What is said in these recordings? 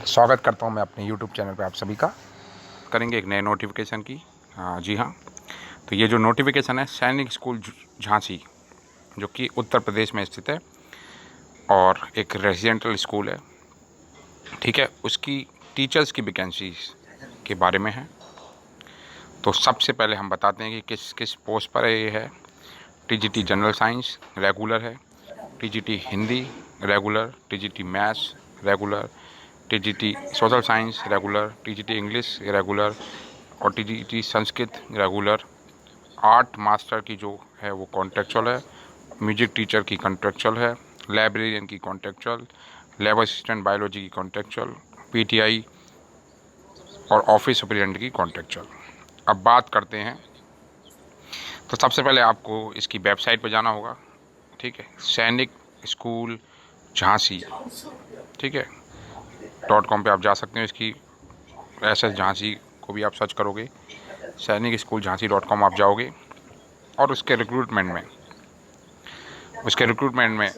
स्वागत करता हूं मैं अपने YouTube चैनल पे आप सभी का। करेंगे एक नए नोटिफिकेशन की। जी हाँ, तो ये जो नोटिफिकेशन है सैनिक स्कूल झांसी, जो कि उत्तर प्रदेश में स्थित है और एक रेजिडेंटल स्कूल है, ठीक है। उसकी टीचर्स की वैकेंसीज के बारे में है। तो सबसे पहले हम बताते हैं कि किस किस पोस्ट पर ये है। TGT जनरल साइंस रेगुलर है, TGT Hindi regular, TGT maths regular, TGT social science regular, TGT English regular और TGT Sanskrit regular. Art master की जो है वो कॉन्ट्रेक्चुअल है, म्यूजिक टीचर की कॉन्ट्रेक्चुअल है, लाइब्रेरियन की कॉन्ट्रेक्चुअल, लैब असिस्टेंट बायोलॉजी की कॉन्ट्रेक्चुअल, PTI और ऑफिस सुपरिटेंडेंट की कॉन्ट्रेक्चुअल। अब बात करते हैं, तो सबसे पहले आपको इसकी वेबसाइट पर जाना होगा, ठीक है। सैनिक स्कूल झांसी, ठीक है, .com पे आप जा सकते हैं। इसकी SS झांसी को भी आप सर्च करोगे, सैनिक स्कूल झांसी .com आप जाओगे और उसके रिक्रूटमेंट में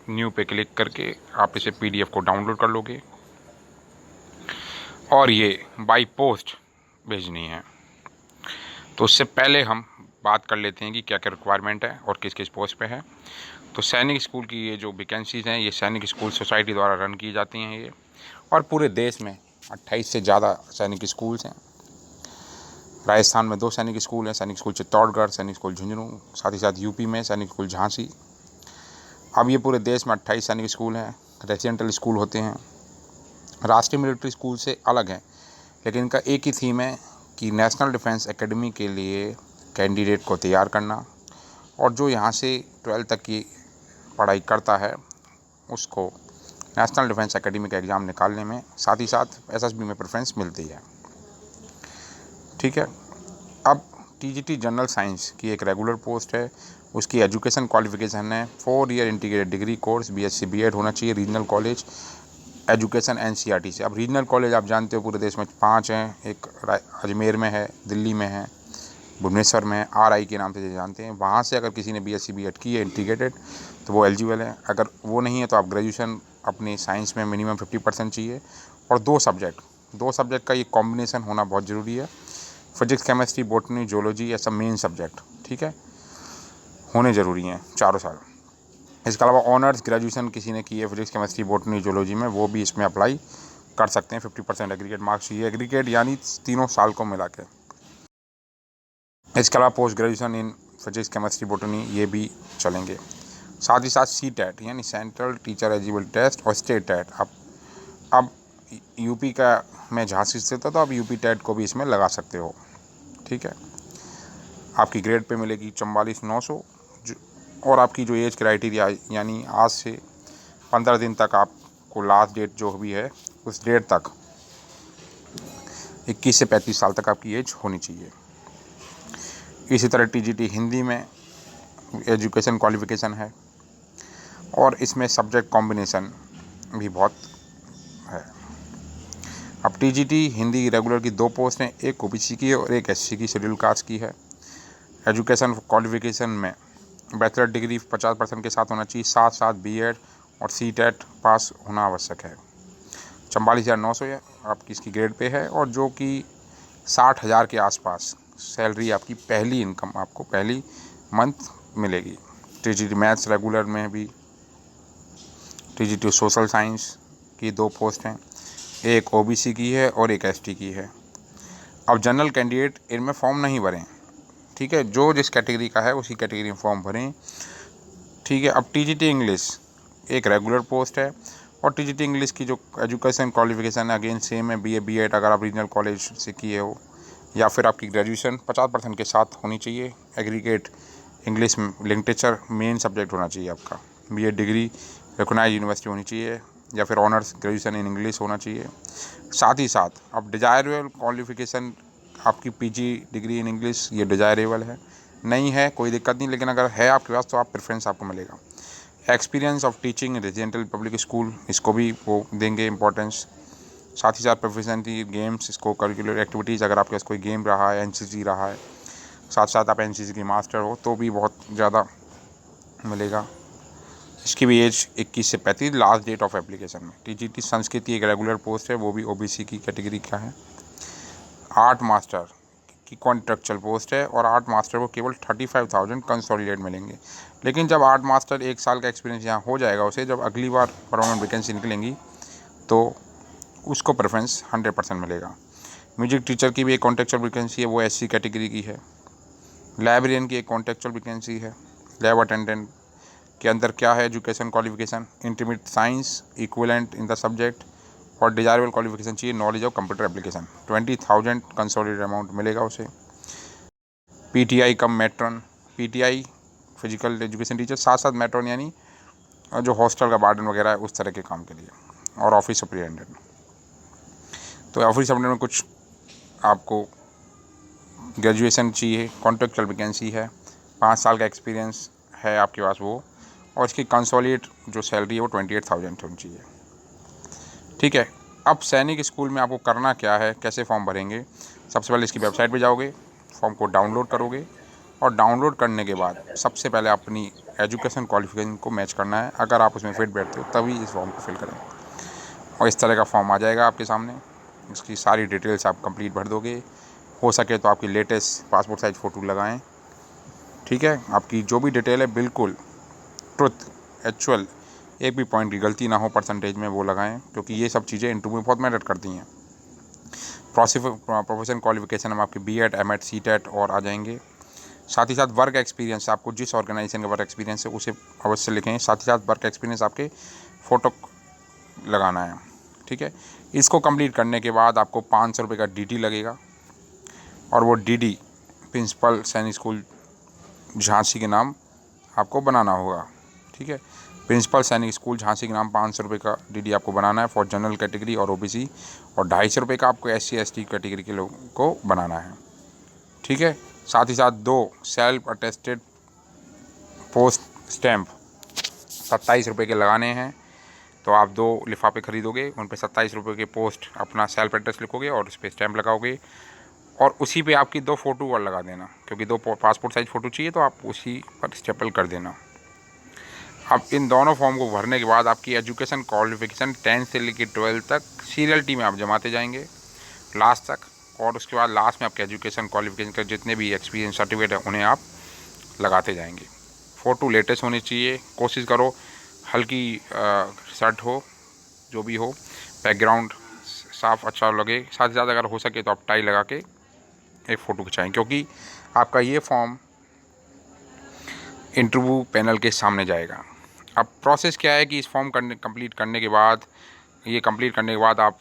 न्यू पे क्लिक करके आप इसे PDF को डाउनलोड कर लोगे और ये बाय पोस्ट भेजनी है। तो उससे पहले हम बात कर लेते हैं कि क्या क्या रिक्वायरमेंट है और किस किस पोस्ट पे है। तो सैनिक स्कूल की ये जो वैकेंसीज़ हैं, ये सैनिक स्कूल सोसाइटी द्वारा रन की जाती हैं ये, और पूरे देश में 28 से ज़्यादा सैनिक स्कूल्स हैं। राजस्थान में 2 सैनिक स्कूल हैं, सैनिक स्कूल चित्तौड़गढ़, सैनिक स्कूल झुंझुनू, साथ ही साथ यूपी में सैनिक स्कूल झांसी। अब ये पूरे देश में 28 सैनिक स्कूल हैं, रेजिडेंटल स्कूल होते हैं, राष्ट्रीय मिलिट्री स्कूल से अलग हैं, लेकिन इनका एक ही थीम है कि नेशनल डिफेंस एकेडमी के लिए कैंडिडेट को तैयार करना, और जो यहाँ से 12th तक की पढ़ाई करता है उसको नेशनल डिफेंस एकेडमी का एग्ज़ाम निकालने में साथ ही साथ SSB में प्रेफरेंस मिलती है, ठीक है। अब TGT जनरल साइंस की एक रेगुलर पोस्ट है, उसकी एजुकेशन क्वालिफिकेशन है 4 year integrated degree course, BSc B.Ed होना चाहिए, रीजनल कॉलेज एजुकेशन NCERT से। अब रीजनल कॉलेज आप जानते हो पूरे देश में 5 हैं, एक अजमेर में है, दिल्ली में है, भुवनेश्वर में है, RI के नाम से जानते हैं। वहाँ से अगर किसी ने BSc B.Ed की है इंटीग्रेटेड तो वो एलिजिबल है। अगर वो नहीं है तो आप ग्रेजुएशन अपनी साइंस में मिनिमम 50% चाहिए, और 2 सब्जेक्ट का ये कॉम्बिनेशन होना बहुत ज़रूरी है। फिजिक्स, केमिस्ट्री, बॉटनी, जूलॉजी ऐसा मेन सब्जेक्ट, ठीक है, होने ज़रूरी हैं चारों साल। इसके अलावा ऑनर्स ग्रेजुएशन किसी ने की है फिजिक्स, केमिस्ट्री, बॉटनी, जूलॉजी में, वो भी इसमें अप्लाई कर सकते हैं। 50% एग्रीगेट मार्क्स चाहिए, एग्रीगेट यानी तीनों साल को मिला के। इसके अलावा post graduation in physics, chemistry, botany ये भी चलेंगे। साथ ही साथ CTET यानी सेंट्रल टीचर एलिजिबिलिटी टेस्ट और स्टेट टेट। अब यूपी का मैं झांसी से था तो अब UP टेट को भी इसमें लगा सकते हो, ठीक है। आपकी ग्रेड पे मिलेगी 44,900, और आपकी जो एज क्राइटेरिया यानी आज से 15 दिन तक आपको लास्ट डेट जो भी है उस डेट तक 21 से 35 साल तक आपकी एज होनी चाहिए। इसी तरह TGT हिंदी में एजुकेशन क्वालिफिकेशन है, और इसमें सब्जेक्ट कॉम्बिनेशन भी बहुत है। अब TGT हिंदी रेगुलर की 2 पोस्ट हैं, एक OBC की है और एक SC की शेड्यूल कास्ट की है। एजुकेशन क्वालिफिकेशन में बैचलर डिग्री 50% के साथ होना चाहिए, साथ साथ B.Ed और CTET पास होना आवश्यक है। 44,900 आपकी इसकी ग्रेड पे है, और जो कि 60,000 के आसपास सैलरी आपकी पहली इनकम आपको पहली मंथ मिलेगी। TGT मैथ्स रेगुलर में भी, TGT सोशल साइंस की 2 पोस्ट हैं, एक OBC की है और एक ST की है। अब जनरल कैंडिडेट इनमें फॉर्म नहीं भरें, ठीक है, जो जिस कैटेगरी का है उसी कैटेगरी में फॉर्म भरें, ठीक है। अब TGT इंग्लिश एक रेगुलर पोस्ट है, और TGT इंग्लिश की जो एजुकेशन क्वालिफिकेशन है अगेन सेम है, BA B.Ed अगर आप रीजनल कॉलेज से किए हो, या फिर आपकी ग्रेजुएशन 50% के साथ होनी चाहिए। Aggregate English literature main subject होना चाहिए आपका, BA डिग्री रिकॉग्नाइज यूनिवर्सिटी होनी चाहिए, या फिर ऑनर्स ग्रेजुएशन इन इंग्लिश होना चाहिए। साथ ही साथ अब डिजायरेबल क्वालिफिकेशन आपकी PG डिग्री इन इंग्लिश, ये डिजायरेबल है, नहीं है कोई दिक्कत नहीं, लेकिन अगर है आपके पास तो आप प्रेफरेंस आपको मिलेगा। Experience of teaching residential public school, इसको भी वो देंगे इंपॉर्टेंस। साथ ही साथ प्रोफिशिएंसी गेम्स, इसको करिकुलर एक्टिविटीज़, अगर आपके पास कोई गेम रहा है, NCC रहा है, साथ साथ आप NCC की मास्टर हो तो भी बहुत ज़्यादा मिलेगा। इसकी भी एज 21 से 35 लास्ट डेट ऑफ एप्लीकेशन में। टीजीटी संस्कृति एक रेगुलर पोस्ट है, वो भी ओबीसी की कैटेगरी का है। आर्ट मास्टर की कॉन्ट्रेक्चुअल पोस्ट है और आर्ट मास्टर को केवल 35,000 कंसोलिडेट मिलेंगे। लेकिन जब आर्ट मास्टर 1 साल का एक्सपीरियंस यहाँ हो जाएगा उसे, जब अगली बार परमानेंट वैकेंसी निकलेंगी तो उसको प्रेफरेंस 100% मिलेगा। म्यूजिक टीचर की भी एक कॉन्ट्रेक्चुअल वैकेंसी है, वो एससी कैटेगरी की है। लाइब्रेरियन की एक कॉन्ट्रेक्चुअल वैकेंसी है। लैब अटेंडेंट के अंदर क्या है education qualification, intermediate science equivalent in the subject, और डिजायरेबल क्वालिफिकेशन चाहिए knowledge of computer application. 20,000 consolidated amount मिलेगा उसे। PTI cum matron, PTI physical education teacher, साथ साथ मैट्रन यानी जो हॉस्टल का वार्डन वगैरह है उस तरह के काम के लिए, और ऑफिस सुपरिटेंडेंट। तो ऑफिस सुपरिटेंडेंट में कुछ आपको ग्रेजुएशन चाहिए, कॉन्ट्रेक्चुअल वैकेंसी है, 5 साल का एक्सपीरियंस है आपके पास वो, और इसकी कंसोलिडेट जो सैलरी है वो 28,000 होनी चाहिए। ठीक है। अब सैनिक स्कूल में आपको करना क्या है, कैसे फॉर्म भरेंगे? सबसे पहले इसकी वेबसाइट पे जाओगे, फॉर्म को डाउनलोड करोगे, और डाउनलोड करने के बाद सबसे पहले अपनी एजुकेशन क्वालिफिकेशन को मैच करना है। अगर आप उसमें फिट बैठते हो तभी इस फॉर्म को फिल करें, और इस तरह का फॉर्म आ जाएगा आपके सामने। इसकी सारी डिटेल्स आप कंप्लीट भर दोगे। हो सके तो आपकी लेटेस्ट पासपोर्ट साइज फ़ोटो लगाएं। ठीक है। आपकी जो भी डिटेल है बिल्कुल ट्रुथ, एक्चुअल, एक भी पॉइंट की गलती ना हो परसेंटेज में, वो लगाएं, क्योंकि ये सब चीज़ें इंटरव्यू में बहुत मैटर करती हैं। प्रोफेशनल क्वालिफिकेशन हम आपके बीएड, एमएड, सीटेट और आ जाएंगे। साथ ही साथ वर्क एक्सपीरियंस, आपको जिस ऑर्गेनाइजेशन का वर्क एक्सपीरियंस है उसे अवश्य लिखें। साथ ही साथ वर्क एक्सपीरियंस आपके फ़ोटो लगाना है। ठीक है। इसको कंप्लीट करने के बाद आपको 500 रुपये का डीडी लगेगा, और वो डीडी प्रिंसिपल सैनिक स्कूल झांसी के नाम आपको बनाना होगा। ठीक है। प्रिंसिपल सैनिक स्कूल झांसी के नाम 500 रुपये का डीडी आपको बनाना है फॉर जनरल कैटेगरी और ओबीसी, और 250 रुपये का आपको SC ST कैटेगरी के लोगों को बनाना है। ठीक है। साथ ही साथ 2 सेल्फ अटेस्टेड पोस्ट स्टैम्प 27 रुपये के लगाने हैं। तो आप 2 लिफाफे खरीदोगे, उन पर 27 रुपये के पोस्ट अपना सेल्फ एड्रेस लिखोगे और उस पर स्टैम्प लगाओगे, और उसी पे आपकी 2 फ़ोटो और लगा देना, क्योंकि 2 पासपोर्ट साइज़ फ़ोटो चाहिए, तो आप उसी पर स्टेपल कर देना। अब इन दोनों फॉर्म को भरने के बाद आपकी एजुकेशन क्वालिफिकेशन 10 से लेकर 12 तक सीरियल टी में आप जमाते जाएंगे लास्ट तक, और उसके बाद लास्ट में आपके एजुकेशन क्वालिफिकेशन के जितने भी एक्सपीरियंस सर्टिफिकेट है उन्हें आप लगाते जाएंगे। फ़ोटो लेटेस्ट होनी चाहिए, कोशिश करो हल्की शर्ट हो, जो भी हो, बैकग्राउंड साफ अच्छा लगे। साथ ही साथ अगर हो सके तो आप टाई लगा के एक फ़ोटो खिंचाएँ, क्योंकि आपका ये फॉर्म इंटरव्यू पैनल के सामने जाएगा। अब प्रोसेस क्या है कि इस फॉर्म कंप्लीट करने के बाद आप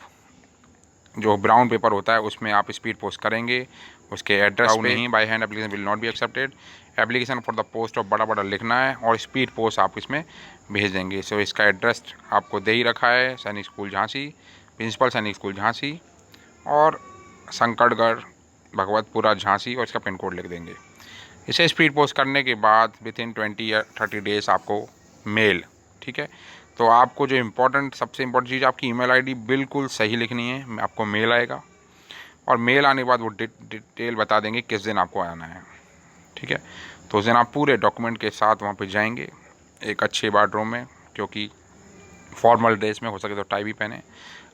जो ब्राउन पेपर होता है उसमें आप स्पीड पोस्ट करेंगे उसके एड्रेस पे। नहीं, by hand application will not be accepted, application for the post of बड़ा लिखना है, और स्पीड पोस्ट आप इसमें भेज देंगे। सो इसका एड्रेस आपको दे ही रखा है, सैनिक स्कूल झांसी, प्रिंसिपल सैनिक स्कूल झांसी, और संकटगढ़ भगवतपुरा झांसी, और इसका पिन कोड लिख देंगे। इसे स्पीड पोस्ट करने के बाद विथिन 20 या 30 डेज़ आपको मेल। ठीक है। तो आपको जो सबसे इम्पोर्टेंट चीज़, आपकी ईमेल आईडी बिल्कुल सही लिखनी है। आपको मेल आएगा, और मेल आने के बाद वो डिटेल बता देंगे किस दिन आपको आना है। ठीक है। तो उस दिन आप पूरे डॉक्यूमेंट के साथ वहाँ पे जाएंगे, एक अच्छे वार्डरोब में, क्योंकि फॉर्मल ड्रेस में, हो सके तो टाई भी पहने।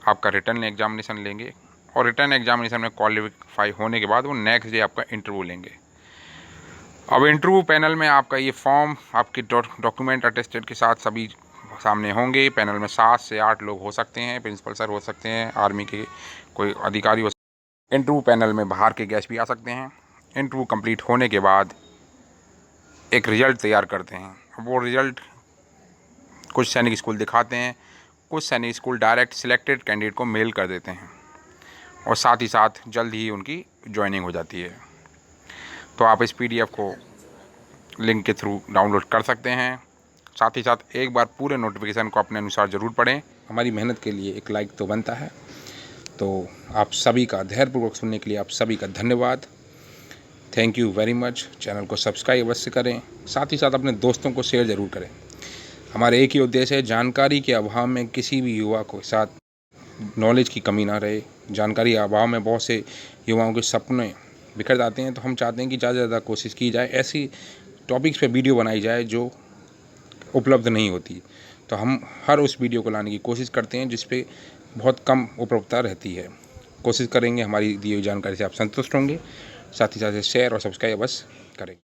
आपका रिटर्न एग्जामिनेशन लेंगे, और रिटर्न एग्जामिनेशन में क्वालिफाई होने के बाद वो नेक्स्ट डे आपका इंटरव्यू लेंगे। अब इंटरव्यू पैनल में आपका ये फॉर्म आपके डॉक्यूमेंट अटेस्टेड के साथ सभी सामने होंगे। पैनल में 7 से 8 लोग हो सकते हैं, प्रिंसिपल सर हो सकते हैं, आर्मी के कोई अधिकारी हो सकते हैं। इंटरव्यू पैनल में बाहर के गेस्ट भी आ सकते हैं। इंटरव्यू कंप्लीट होने के बाद एक रिज़ल्ट तैयार करते हैं। अब वो रिज़ल्ट कुछ सैनिक स्कूल दिखाते हैं, कुछ सैनिक स्कूल डायरेक्ट सिलेक्टेड कैंडिडेट को मेल कर देते हैं, और साथ ही साथ जल्द ही उनकी ज्वाइनिंग हो जाती है। तो आप इस PDF को लिंक के थ्रू डाउनलोड कर सकते हैं। साथ ही साथ एक बार पूरे नोटिफिकेशन को अपने अनुसार ज़रूर पढ़ें। हमारी मेहनत के लिए एक लाइक तो बनता है। तो आप सभी का धैर्यपूर्वक सुनने के लिए आप सभी का धन्यवाद। Thank you very much. Channel को सब्सक्राइब अवश्य करें, साथ ही साथ अपने दोस्तों को शेयर ज़रूर करें। हमारे एक ही उद्देश्य है, जानकारी के अभाव में किसी भी युवा को साथ नॉलेज की कमी ना रहे। जानकारी के अभाव में बहुत से युवाओं के सपने बिखर जाते हैं, तो हम चाहते हैं कि ज़्यादा से ज़्यादा कोशिश की जाए, ऐसी टॉपिक्स पे वीडियो बनाई जाए जो उपलब्ध नहीं होती। तो हम हर उस वीडियो को लाने की कोशिश करते हैं जिस पे बहुत कम उपलब्धता रहती है। कोशिश करेंगे हमारी दी हुई जानकारी से आप संतुष्ट होंगे। साथ ही साथ शेयर और सब्सक्राइब अवश्य करें।